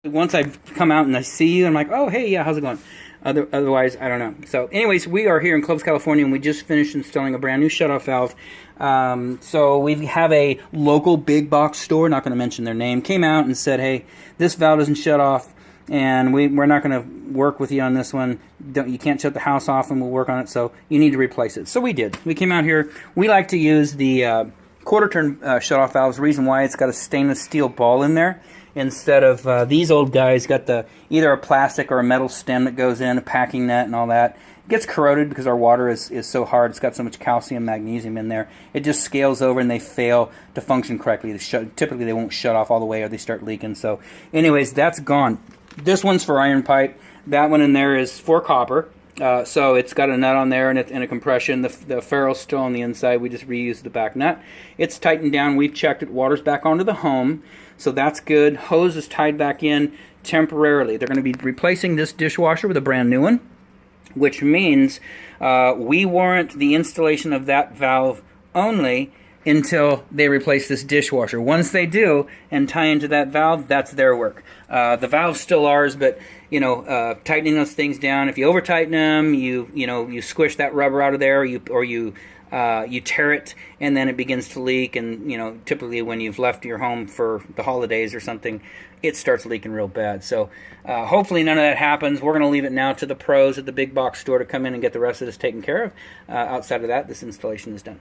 Once I come out and I see you, I'm like, oh, hey, yeah, how's it going? Otherwise, I don't know. So anyways, we are here in Clovis, California, and we just finished installing a brand new shutoff valve. So we have a local big box store, not going to mention their name, came out and said, hey, this valve doesn't shut off, and we're not going to work with you on this one. You can't shut the house off, and we'll work on it, so you need to replace it. So we did. We came out here. We like to use the quarter-turn shutoff valves. The reason why, it's got a stainless steel ball in there instead of these old guys got the either a plastic or a metal stem that goes in, a packing net and all that. It gets corroded because our water is so hard. It's got so much calcium, magnesium in there. It just scales over and they fail to function correctly. Typically they won't shut off all the way or they start leaking. So anyways, that's gone. This one's for iron pipe. That one in there is for copper. So it's got a nut on there and a compression. The ferrule's still on the inside. We just reused the back nut. It's tightened down. We've checked it. Water's back onto the home. So that's good. Hose is tied back in temporarily. They're going to be replacing this dishwasher with a brand new one, which means we warrant the installation of that valve only until they replace this dishwasher. Once they do and tie into that valve, that's their work. The valve's still ours, but tightening those things down. If you over tighten them, you squish that rubber out of there, or you tear it, and then it begins to leak. And typically when you've left your home for the holidays or something, it starts leaking real bad. So hopefully none of that happens. We're going to leave it now to the pros at the big box store to come in and get the rest of this taken care of. Outside of that, this installation is done.